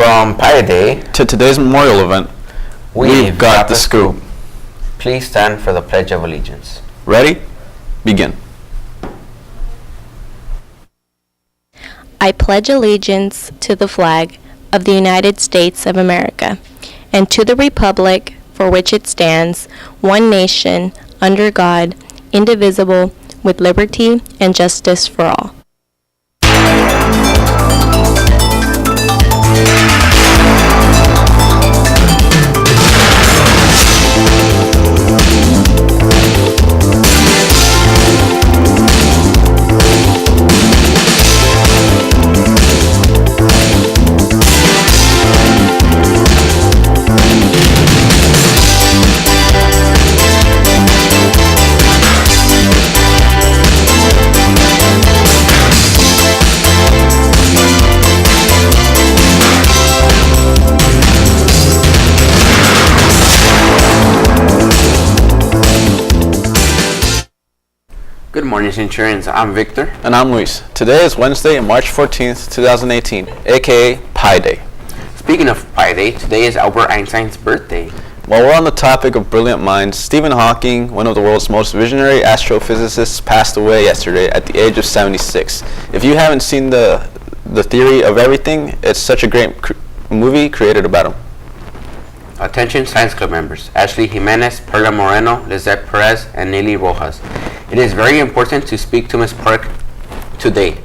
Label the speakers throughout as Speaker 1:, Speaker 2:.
Speaker 1: From Pirate Day
Speaker 2: to today's memorial event, we've got the scoop.
Speaker 1: Please stand for the Pledge of Allegiance.
Speaker 2: Ready? Begin.
Speaker 3: I pledge allegiance to the flag of the United States of America and to the republic for which it stands, one nation, under God, indivisible, with liberty and justice for all.
Speaker 1: Good morning, Centurions. I'm Victor.
Speaker 2: And I'm Luis. Today is Wednesday, March 14th, 2018, aka Pi Day.
Speaker 1: Speaking of Pi Day, today is Albert Einstein's birthday.
Speaker 2: While we're on the topic of brilliant minds, Stephen Hawking, one of the world's most visionary astrophysicists, passed away yesterday at the age of 76. If you haven't seen the Theory of Everything, it's such a great movie created about him.
Speaker 1: Attention Science Club members, Ashley Jimenez, Perla Moreno, Lizette Perez, and Nelly Rojas. It is very important to speak to Ms. Park today.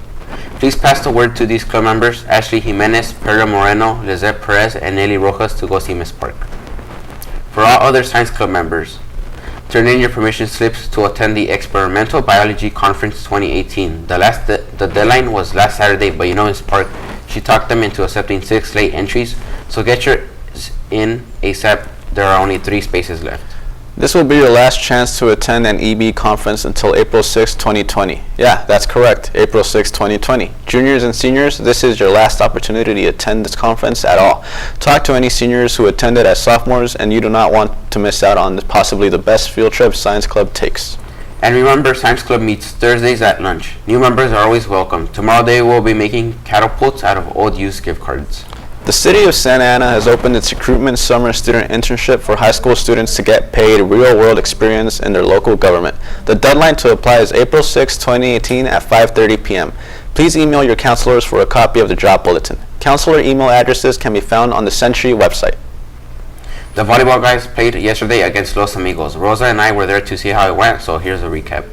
Speaker 1: Please pass the word to these club members, Ashley Jimenez, Perla Moreno, Lizette Perez, and Nelly Rojas, to go see Ms. Park. For all other Science Club members, turn in your permission slips to attend the Experimental Biology Conference 2018. The deadline was last Saturday, but you know Ms. Park, she talked them into accepting 6 late entries, so get your in ASAP. There are only 3 spaces left.
Speaker 2: This will be your last chance to attend an EB conference until April 6, 2020. Yeah, that's correct, April 6, 2020. Juniors and seniors, this is your last opportunity to attend this conference at all. Talk to any seniors who attended as sophomores, and you do not want to miss out on possibly the best field trip Science Club takes.
Speaker 1: And remember, Science Club meets Thursdays at lunch. New members are always welcome. Tomorrow they will be making catapults out of old used gift cards.
Speaker 2: The city of Santa Ana has opened its recruitment summer student internship for high school students to get paid real-world experience in their local government. The deadline to apply is April 6, 2018 at 5:30 p.m. Please email your counselors for a copy of the job bulletin. Counselor email addresses can be found on the Century website.
Speaker 1: The volleyball guys played yesterday against Los Amigos. Rosa and I were there to see how it went, so here's a recap.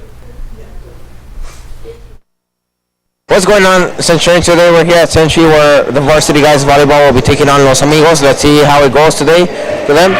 Speaker 4: What's going on, Centurion? Today we're here at Century where the varsity guys volleyball will be taking on Los Amigos. Let's see how it goes today for them.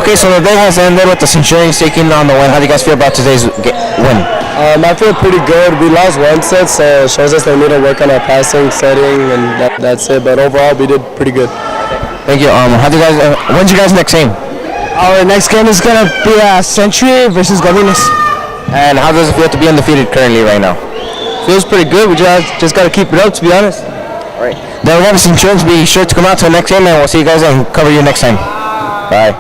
Speaker 4: Okay, so the day has ended with the Centurions taking on the win. How do you guys feel about today's win?
Speaker 5: I feel pretty good. We lost one set, so it shows us that we need to work on our passing, setting, and that's it. But overall, we did pretty good.
Speaker 4: Thank you. How do you guys? When's your guys' next game?
Speaker 5: Our next game is gonna be Century versus Garcia's.
Speaker 4: And how does it feel to be undefeated currently right now?
Speaker 5: Feels pretty good. We just gotta keep it up, to be honest.
Speaker 4: All right. Then remember, Centurions, be sure to come out to the next game, and we'll see you guys and cover you next time. Bye.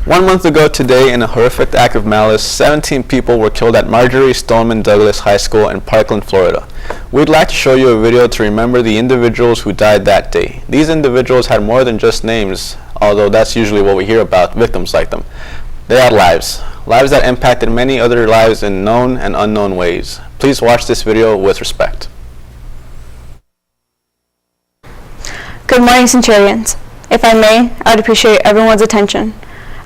Speaker 2: 1 month ago today, in a horrific act of malice, 17 people were killed at Marjorie Stoneman Douglas High School in Parkland, Florida. We'd like to show you a video to remember the individuals who died that day. These individuals had more than just names, although that's usually what we hear about victims like them. They had lives that impacted many other lives in known and unknown ways. Please watch this video with respect.
Speaker 6: Good morning, Centurions. If I may, I would appreciate everyone's attention.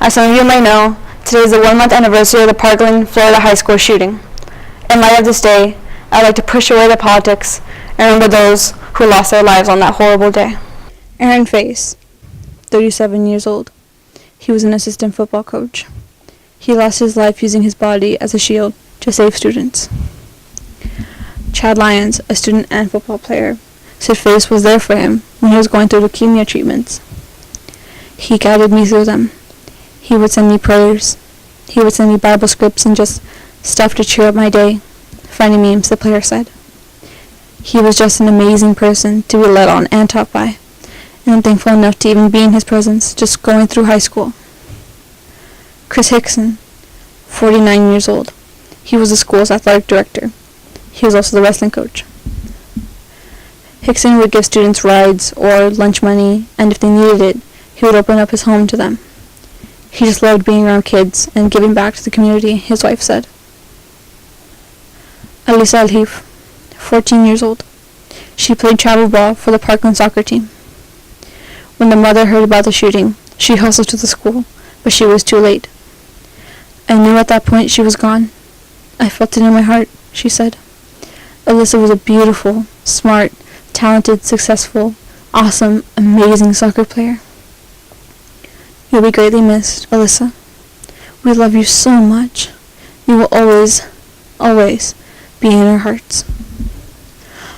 Speaker 6: As some of you may know, today is the 1-month anniversary of the Parkland, Florida high school shooting. In light of this day, I'd like to push away the politics and remember those who lost their lives on that horrible day. Aaron Face, 37 years old. He was an assistant football coach. He lost his life using his body as a shield to save students. Chad Lyons, a student and football player, said Face was there for him when he was going through leukemia treatments. He guided me through them. He would send me prayers. He would send me Bible scripts and just stuff to cheer up my day. Funny memes, the player said. He was just an amazing person to be led on and taught by, and I'm thankful enough to even be in his presence just going through high school. Chris Hickson, 49 years old. He was the school's athletic director. He was also the wrestling coach. Hickson would give students rides or lunch money, and if they needed it, he would open up his home to them. He just loved being around kids and giving back to the community, his wife said. Alisa Alhif, 14 years old. She played travel ball for the Parkland soccer team. When the mother heard about the shooting, she hustled to the school, but she was too late. I knew at that point she was gone. I felt it in my heart, she said. Alyssa was a beautiful, smart, talented, successful, awesome, amazing soccer player. You'll be greatly missed, Alyssa. We love you so much. You will always, always be in our hearts.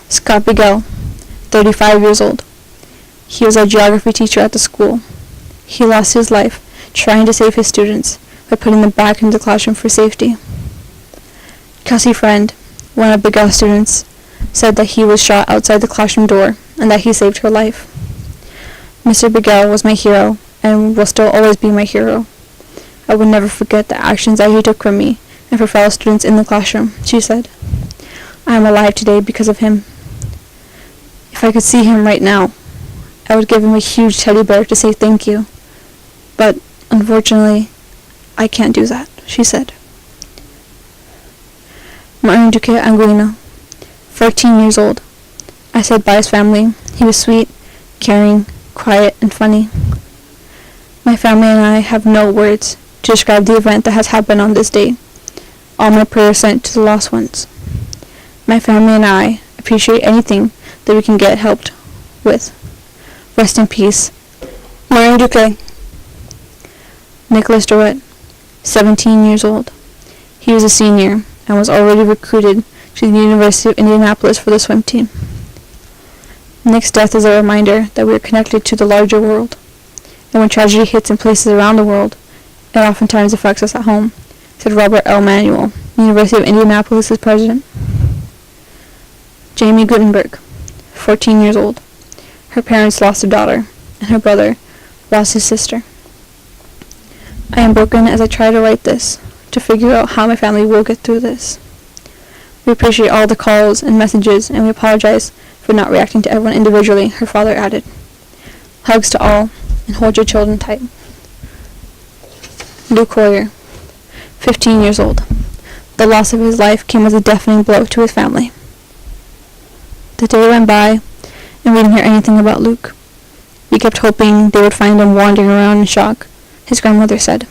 Speaker 6: Scott Bigel, 35 years old. He was our geography teacher at the school. He lost his life trying to save his students by putting them back into the classroom for safety. Kelsey Friend, one of Bigel's students, said that he was shot outside the classroom door and that he saved her life. Mr. Bigel was my hero and will still always be my hero. I would never forget the actions that he took from me and for fellow students in the classroom, she said. I am alive today because of him. If I could see him right now, I would give him a huge teddy bear to say thank you. But, unfortunately, I can't do that, she said. Martin Duque Anguino, 14 years old. I said bye his family. He was sweet, caring, quiet, and funny. My family and I have no words to describe the event that has happened on this day. All my prayers sent to the lost ones. My family and I appreciate anything that we can get helped with. Rest in peace. Martin Duque. Nicholas Dorett, 17 years old. He was a senior and was already recruited to the University of Indianapolis for the swim team. Nick's death is a reminder that we are connected to the larger world, and when tragedy hits in places around the world, it oftentimes affects us at home, said Robert L. Manuel, University of Indianapolis' president. Jamie Gutenberg, 14 years old. Her parents lost a daughter, and her brother lost his sister. I am broken as I try to write this, to figure out how my family will get through this. We appreciate all the calls and messages, and we apologize for not reacting to everyone individually, her father added. Hugs to all, and hold your children tight. Luke Hoyer, 15 years old. The loss of his life came as a deafening blow to his family. The day went by, and we didn't hear anything about Luke. We kept hoping they would find him wandering around in shock, his grandmother said.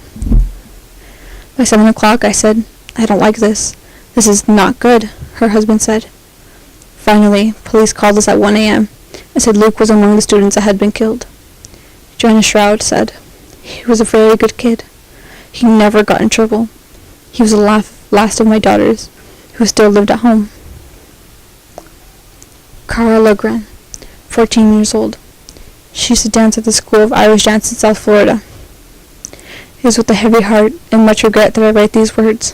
Speaker 6: By 7 o'clock, I said, I don't like this. This is not good, her husband said. Finally, police called us at 1 a.m. and said Luke was among the students that had been killed. Joanna Shroud said, he was a very good kid. He never got in trouble. He was the last of my daughters who still lived at home. Cara Logran, 14 years old. She used to dance at the School of Irish Dance in South Florida. It is with a heavy heart and much regret that I write these words.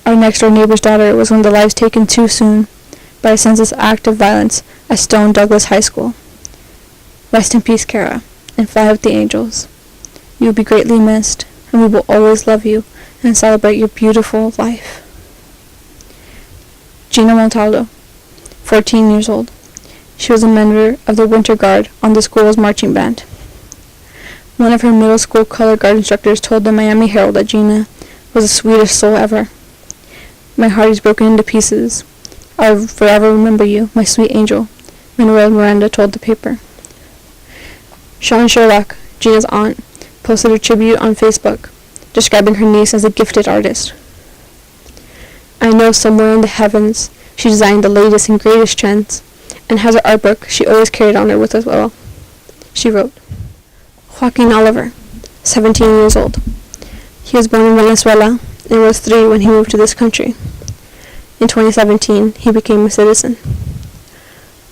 Speaker 6: Our next-door neighbor's daughter was one of the lives taken too soon by a senseless act of violence at Stone Douglas High School. Rest in peace, Cara, and fly with the angels. You will be greatly missed, and we will always love you and celebrate your beautiful life. Gina Montaldo, 14 years old. She was a member of the Winter Guard on the school's marching band. One of her middle school color guard instructors told the Miami Herald that Gina was the sweetest soul ever. My heart is broken into pieces. I'll forever remember you, my sweet angel, Manuel Miranda told the paper. Sean Sherlock, Gina's aunt, posted a tribute on Facebook, describing her niece as a gifted artist. I know somewhere in the heavens She designed the latest and greatest trends, and has an art book she always carried on her with as well. She wrote, Joaquin Oliver, 17 years old. He was born in Venezuela and was 3 when he moved to this country. In 2017, he became a citizen.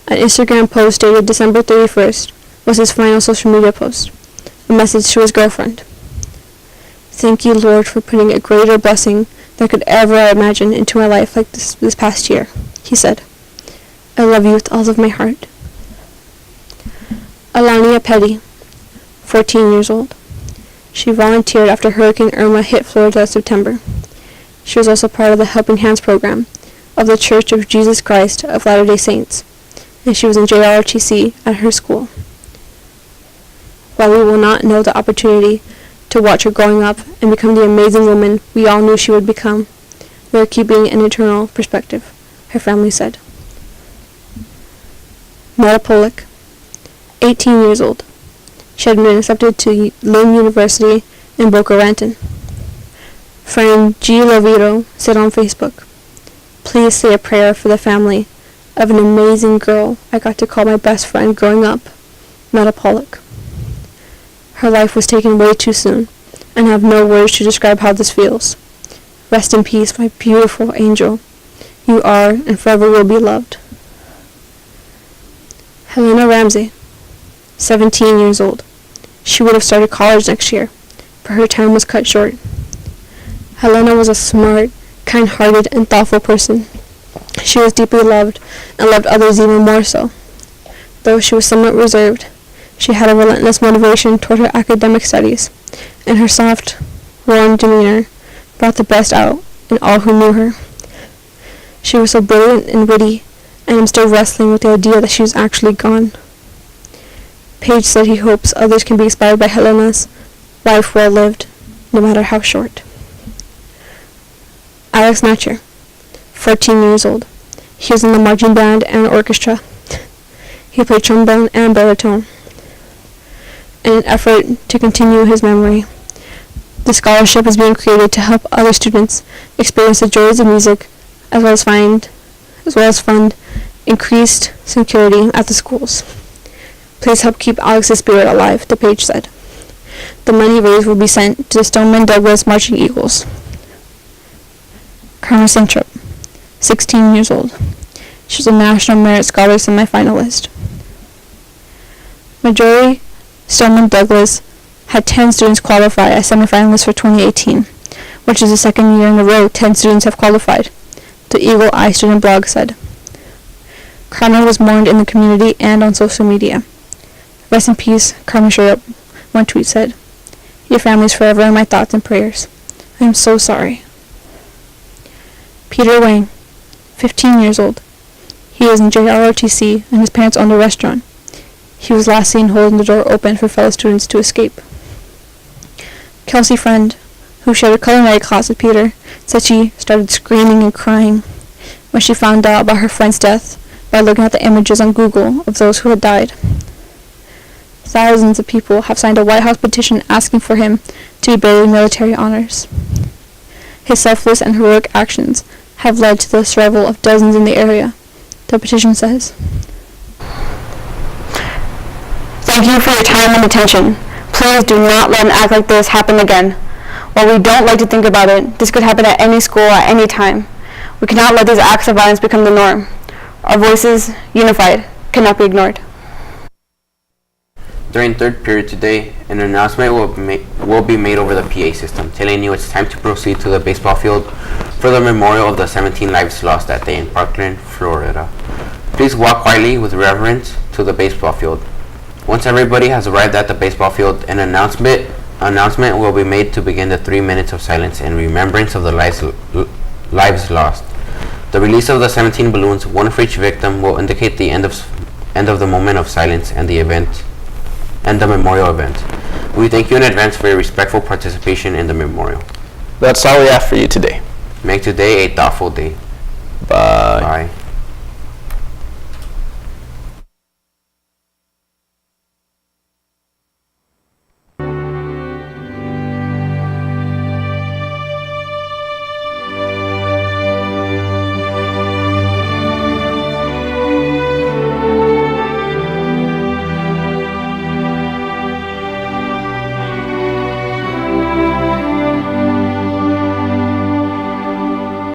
Speaker 6: An Instagram post dated December 31st was his final social media post, a message to his girlfriend. Thank you, Lord, for putting a greater blessing than I could ever imagine into my life like this past year, he said. I love you with all of my heart. Alania Petty, 14 years old. She volunteered after Hurricane Irma hit Florida in September. She was also part of the Helping Hands program of the Church of Jesus Christ of Latter-day Saints, and she was in JROTC at her school. While we will not know the opportunity to watch her growing up and become the amazing woman we all knew she would become, we are keeping an eternal perspective, her family said. Meta Pollock, 18 years old. She had been accepted to Lynn University in Boca Raton. Friend G. Lovito said on Facebook, please say a prayer for the family of an amazing girl I got to call my best friend growing up, Meta Pollock. Her life was taken way too soon, and I have no words to describe how this feels. Rest in peace, my beautiful angel. You are and forever will be loved. Helena Ramsey, 17 years old. She would have started college next year, but her time was cut short. Helena was a smart, kind-hearted, and thoughtful person. She was deeply loved and loved others even more so. Though she was somewhat reserved, she had a relentless motivation toward her academic studies, and her soft, warm demeanor brought the best out in all who knew her. She was so brilliant and witty, and I'm still wrestling with the idea that she was actually gone. Page said he hopes others can be inspired by Helena's life well lived, no matter how short. Alex Natcher, 14 years old. He was in the marching band and orchestra. He played trombone and baritone. In an effort to continue his memory, the scholarship is being created to help other students experience the joys of music, as well as fund increased security at the schools. Please help keep Alex's spirit alive, the page said. The money raised will be sent to the Stoneman Douglas Marching Eagles. Karma Sintrop, 16 years old. She was a National Merit Scholar semifinalist. Majority Stoneman Douglas had 10 students qualify as semifinalists for 2018, which is the second year in a row 10 students have qualified, the Eagle Eye student blog said. Karma was mourned in the community and on social media. Rest in peace, Karma Shurup, one tweet said. Your family is forever in my thoughts and prayers. I am so sorry. Peter Wang, 15 years old. He was in JROTC and his parents owned a restaurant. He was last seen holding the door open for fellow students to escape. Kelsey Friend, who shared a culinary class with Peter, said she started screaming and crying when she found out about her friend's death by looking at the images on Google of those who had died. Thousands of people have signed a White House petition asking for him to be buried in military honors. His selfless and heroic actions have led to the survival of dozens in the area, the petition says. Thank you for your time and attention. Please do not let an act like this happen again. While we don't like to think about it, this could happen at any school at any time. We cannot let these acts of violence become the norm. Our voices, unified, cannot be ignored.
Speaker 1: During third period today, an announcement will be made over the PA system, telling you it's time to proceed to the baseball field for the memorial of the 17 lives lost that day in Parkland, Florida. Please walk quietly with reverence to the baseball field. Once everybody has arrived at the baseball field, an announcement will be made to begin the 3 minutes of silence in remembrance of the lives lost. The release of the 17 balloons, one for each victim, will indicate the end of the moment of silence and the memorial event. We thank you in advance for your respectful participation in the memorial.
Speaker 2: That's all we have for you today.
Speaker 1: Make today a thoughtful day.
Speaker 2: Bye.
Speaker 1: Bye.